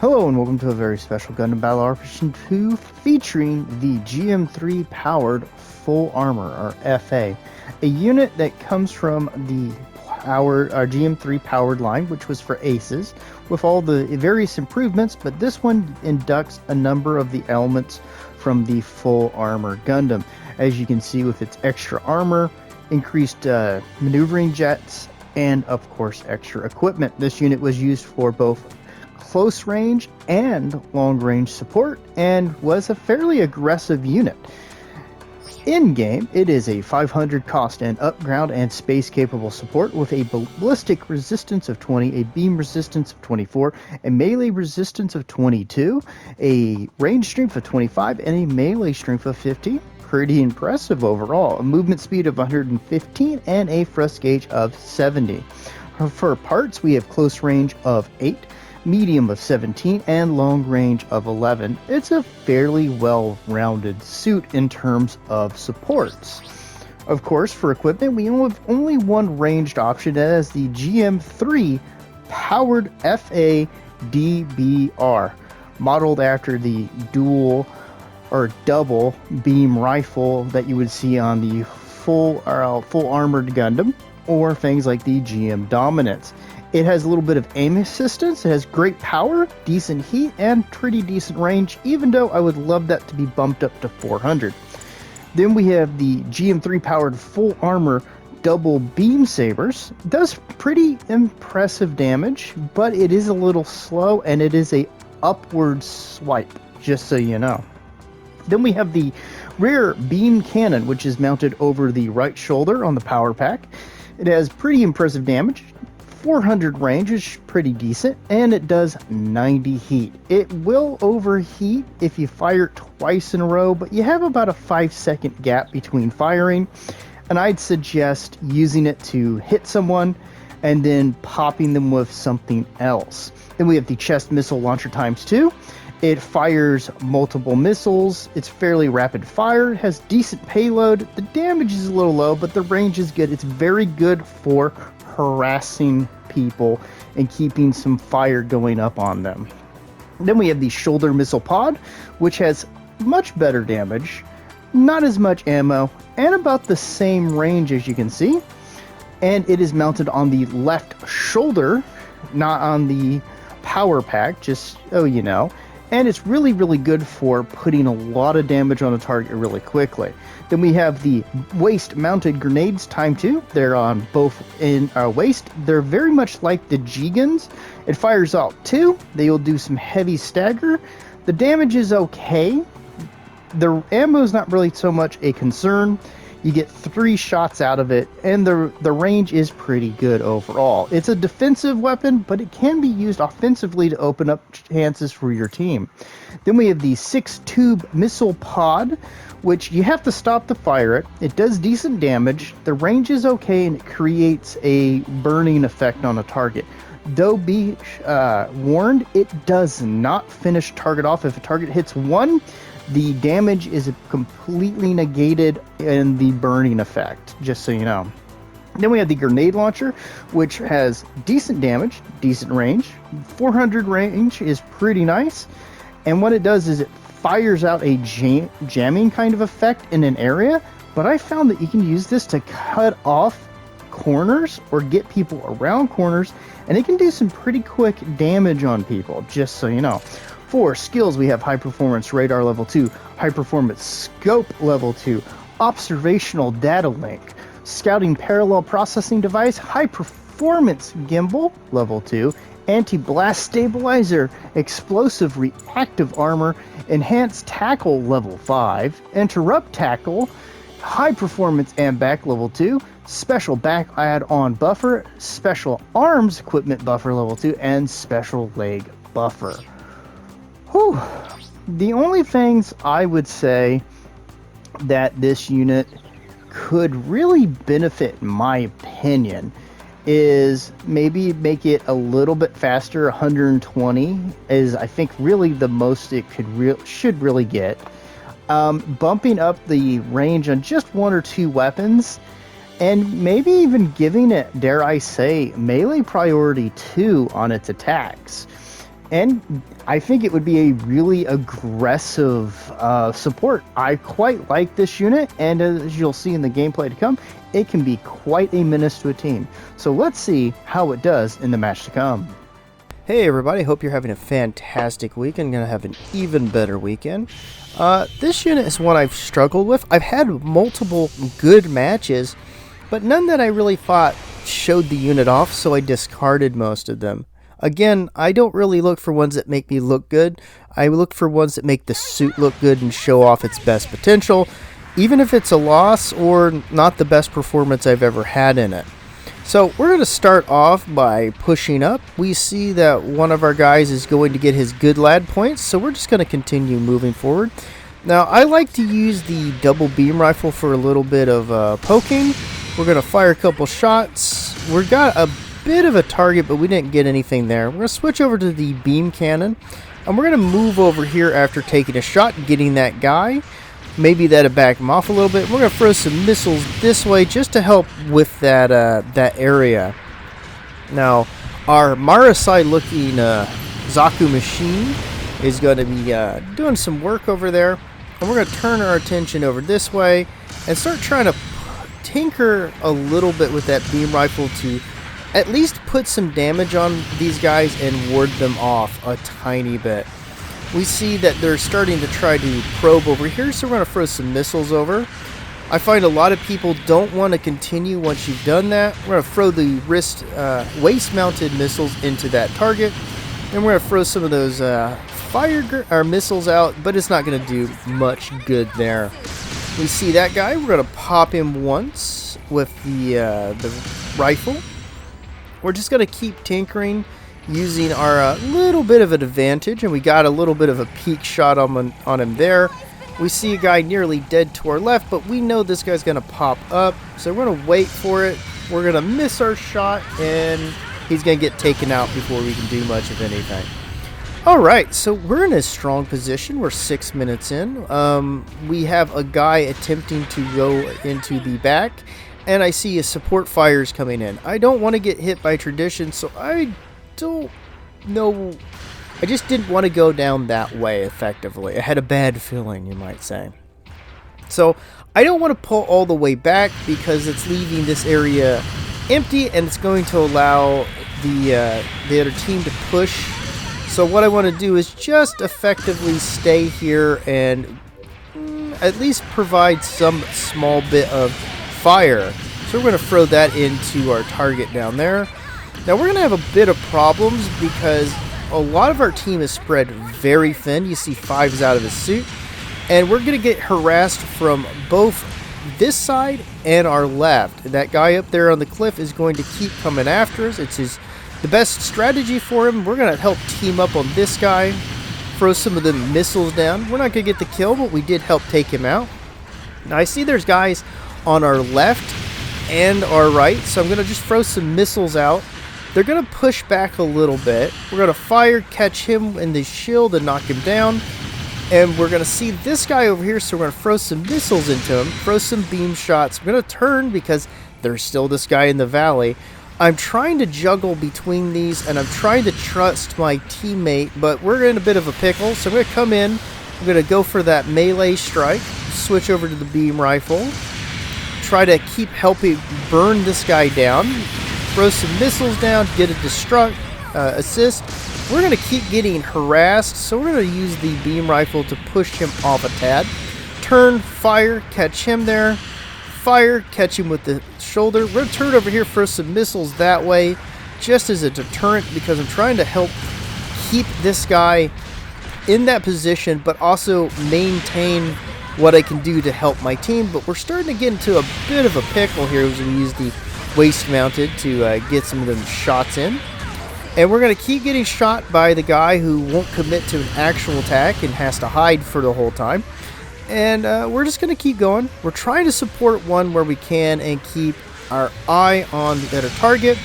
Hello and welcome to a very special Gundam Battle RPG 2 featuring the GM3 powered full armor, or FA, a unit that comes from the GM3 powered line, which was for aces, with all the various improvements, but this one inducts a number of the elements from the full armor Gundam. As you can see, with its extra armor, increased maneuvering jets, and of course extra equipment. This unit was used for both close range and long range support and was a fairly aggressive unit. In game, it is a 500 cost and upground and space capable support with a ballistic resistance of 20, a beam resistance of 24, a melee resistance of 22, a range strength of 25, and a melee strength of 50. Pretty impressive overall. A movement speed of 115 and a thrust gauge of 70. For parts, we have close range of 8, medium of 17, and long range of 11. It's a fairly well-rounded suit in terms of supports. Of course, for equipment, we have only one ranged option, as the GM3 powered FA DBR, modeled after the dual or double beam rifle that you would see on the full armored Gundam, or things like the GM Dominance. It has a little bit of aim assistance, it has great power, decent heat, and pretty decent range, even though I would love that to be bumped up to 400. Then we have the GM3 powered full armor double beam sabers. It does pretty impressive damage, but it is a little slow and it is a upward swipe, just so you know. Then we have the rear beam cannon, which is mounted over the right shoulder on the power pack. It has pretty impressive damage, 400 range is pretty decent, and it does 90 heat. It will overheat if you fire it twice in a row, but you have about a 5-second gap between firing, and I'd suggest using it to hit someone and then popping them with something else. Then we have the chest missile launcher ×2. It fires multiple missiles. It's fairly rapid fire. It has decent payload. The damage is a little low, but the range is good. It's very good for harassing people and keeping some fire going up on them. Then we have the shoulder missile pod, which has much better damage, not as much ammo, and about the same range, as you can see. And it is mounted on the left shoulder, not on the power pack, just so you know. And it's really, really good for putting a lot of damage on a target really quickly. Then we have the waist-mounted grenades ×2. They're on both in waist. They're very much like the G-Guns. It fires out 2. They'll do some heavy stagger. The damage is okay. The ammo is not really so much a concern. You get 3 shots out of it, and the range is pretty good overall. It's a defensive weapon, but it can be used offensively to open up chances for your team. Then we have the 6-tube missile pod, which you have to stop to fire it. It does decent damage, the range is okay, and it creates a burning effect on a target. Though be warned, it does not finish target off. If a target hits 1, the damage is completely negated in the burning effect, just so you know. Then we have the grenade launcher, which has decent damage, decent range. 400 range is pretty nice. And what it does is it fires out a jamming kind of effect in an area, but I found that you can use this to cut off corners or get people around corners, and it can do some pretty quick damage on people, just so you know. For skills, we have High Performance Radar Level 2, High Performance Scope Level 2, Observational Data Link, Scouting Parallel Processing Device, High Performance Gimbal Level 2, Anti-Blast Stabilizer, Explosive Reactive Armor, Enhanced Tackle Level 5, Interrupt Tackle, High Performance Ambac Level 2, Special Back Add-on Buffer, Special Arms Equipment Buffer Level 2, and Special Leg Buffer. Whew. The only things I would say that this unit could really benefit, in my opinion, is maybe make it a little bit faster. 120 is, I think, really the most it should really get. Bumping up the range on just 1 or 2 weapons, and maybe even giving it, dare I say, melee priority 2 on its attacks. And I think it would be a really aggressive support. I quite like this unit, and as you'll see in the gameplay to come, it can be quite a menace to a team. So let's see how it does in the match to come. Hey everybody, hope you're having a fantastic week and going to have an even better weekend. This unit is one I've struggled with. I've had multiple good matches, but none that I really thought showed the unit off, so I discarded most of them. Again, I don't really look for ones that make me look good. I look for ones that make the suit look good and show off its best potential, even if it's a loss or not the best performance I've ever had in it. So we're going to start off by pushing up. We see that one of our guys is going to get his good lad points, so we're just going to continue moving forward. Now, I like to use the double beam rifle for a little bit of poking. We're going to fire a couple shots. We've got a bit of a target, but we didn't get anything there. We're going to switch over to the beam cannon, and we're going to move over here after taking a shot, getting that guy. Maybe that'll back him off a little bit. We're going to throw some missiles this way just to help with that that area. Now, our Marasai looking Zaku machine is going to be doing some work over there, and we're going to turn our attention over this way and start trying to tinker a little bit with that beam rifle to at least put some damage on these guys and ward them off a tiny bit. We see that they're starting to try to probe over here, so we're going to throw some missiles over. I find a lot of people don't want to continue once you've done that. We're going to throw the waist-mounted missiles into that target, and we're going to throw some of those missiles out, but it's not going to do much good there. We see that guy. We're going to pop him once with the rifle. We're just going to keep tinkering, using our little bit of an advantage, and we got a little bit of a peek shot on him there. We see a guy nearly dead to our left, but we know this guy's going to pop up, so we're going to wait for it. We're going to miss our shot, and he's going to get taken out before we can do much of anything. Alright, so we're in a strong position. We're 6 minutes in. We have a guy attempting to go into the back, and I see a support fires coming in. I don't want to get hit by tradition, so I don't know. I just didn't want to go down that way effectively. I had a bad feeling, you might say. So I don't want to pull all the way back because it's leaving this area empty, and it's going to allow the other team to push. So what I want to do is just effectively stay here and at least provide some small bit of fire. So we're going to throw that into our target down there. Now we're going to have a bit of problems because a lot of our team is spread very thin. You see Fives out of his suit. And we're going to get harassed from both this side and our left. That guy up there on the cliff is going to keep coming after us. It's the best strategy for him. We're going to help team up on this guy, throw some of the missiles down. We're not going to get the kill, but we did help take him out. Now I see there's guys on our left and our right, so I'm going to just throw some missiles out. They're going to push back a little bit. We're going to fire, catch him in the shield and knock him down. And we're going to see this guy over here, so we're going to throw some missiles into him, throw some beam shots. I'm going to turn because there's still this guy in the valley. I'm trying to juggle between these, and I'm trying to trust my teammate, but we're in a bit of a pickle. So I'm going to come in. I'm going to go for that melee strike, switch over to the beam rifle, try to keep helping burn this guy down, throw some missiles down, get a destruct assist. We're going to keep getting harassed, so we're going to use the beam rifle to push him off a tad. Turn, fire, catch him there. Fire, catch him with the shoulder. We're going to turn over here for some missiles that way, just as a deterrent, because I'm trying to help keep this guy in that position, but also maintain what I can do to help my team. But we're starting to get into a bit of a pickle here as we use the waist mounted to get some of them shots in. And we're going to keep getting shot by the guy who won't commit to an actual attack and has to hide for the whole time. And we're just going to keep going. We're trying to support one where we can and keep our eye on the other target.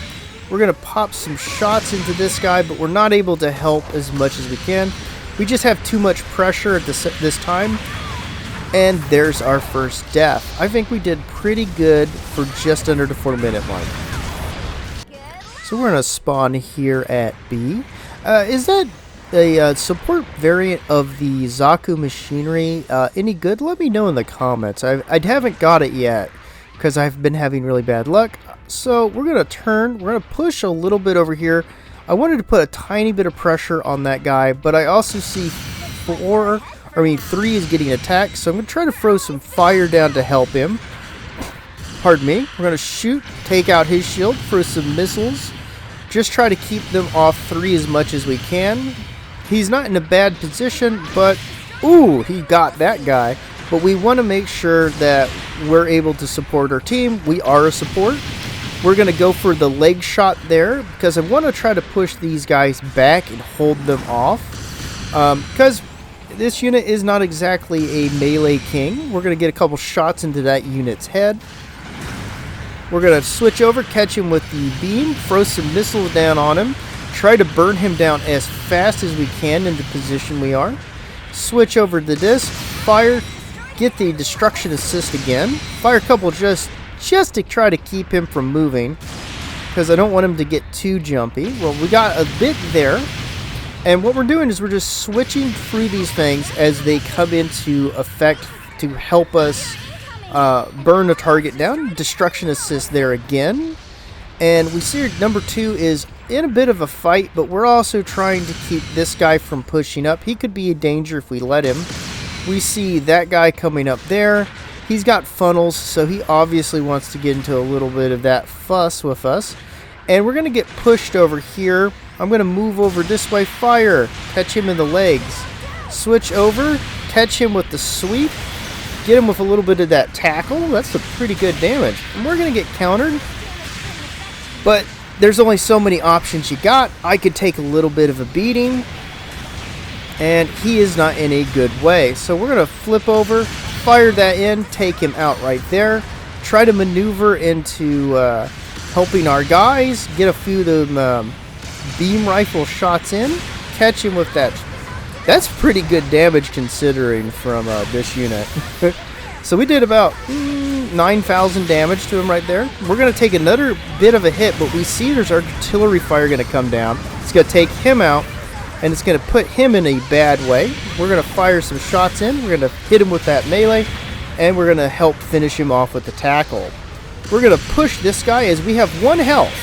We're going to pop some shots into this guy, but we're not able to help as much as we can. We just have too much pressure at this time. And there's our first death. I think we did pretty good for just under the 4-minute mark. So we're going to spawn here at B. Is that a support variant of the Zaku machinery any good? Let me know in the comments. I haven't got it yet because I've been having really bad luck. So we're going to push a little bit over here. I wanted to put a tiny bit of pressure on that guy, but I also see 3 is getting attacked, so I'm going to try to throw some fire down to help him. Pardon me. We're going to shoot, take out his shield, throw some missiles. Just try to keep them off 3 as much as we can. He's not in a bad position, but ooh, he got that guy. But we want to make sure that we're able to support our team. We are a support. We're going to go for the leg shot there because I want to try to push these guys back and hold them off. Because this unit is not exactly a melee king. We're going to get a couple shots into that unit's head. We're going to switch over, catch him with the beam, throw some missiles down on him, try to burn him down as fast as we can in the position we are. Switch over to this, fire, get the destruction assist again. Fire a couple just to try to keep him from moving because I don't want him to get too jumpy. Well, we got a bit there. And what we're doing is we're just switching through these things as they come into effect to help us burn a target down. Destruction assist there again. And we see number 2 is in a bit of a fight, but we're also trying to keep this guy from pushing up. He could be a danger if we let him. We see that guy coming up there. He's got funnels, so he obviously wants to get into a little bit of that fuss with us. And we're going to get pushed over here. I'm going to move over this way. Fire. Catch him in the legs. Switch over. Catch him with the sweep. Get him with a little bit of that tackle. That's some pretty good damage. And we're going to get countered. But there's only so many options you got. I could take a little bit of a beating. And he is not in a good way. So we're going to flip over. Fire that in. Take him out right there. Try to maneuver into helping our guys. Get a few of them beam rifle shots in. Catch him with that. That's pretty good damage considering from this unit. So we did about 9,000 damage to him right there. We're going to take another bit of a hit, but we see there's artillery fire going to come down. It's going to take him out, and it's going to put him in a bad way. We're going to fire some shots in. We're going to hit him with that melee, and we're going to help finish him off with the tackle. We're going to push this guy as we have 1 health.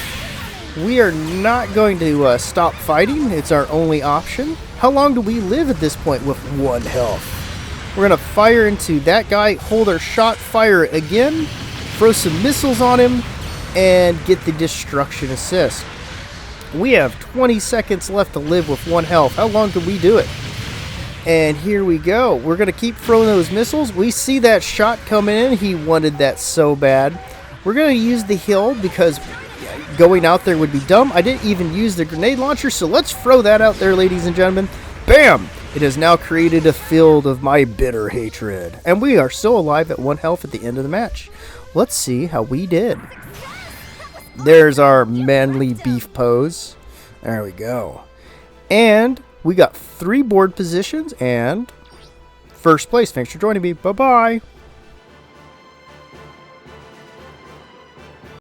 We are not going to stop fighting. It's our only option. How long do we live at this point with 1 health? We're going to fire into that guy, hold our shot, fire it again, throw some missiles on him, and get the destruction assist. We have 20 seconds left to live with 1 health. How long can we do it? And here we go. We're going to keep throwing those missiles. We see that shot coming in. He wanted that so bad. We're going to use the hill because going out there would be dumb. I didn't even use the grenade launcher, so let's throw that out there, ladies and gentlemen. Bam! It has now created a field of my bitter hatred. And we are still alive at 1 health at the end of the match. Let's see how we did. There's our manly beef pose. There we go. And we got 3 board positions and first place. Thanks for joining me. Bye-bye.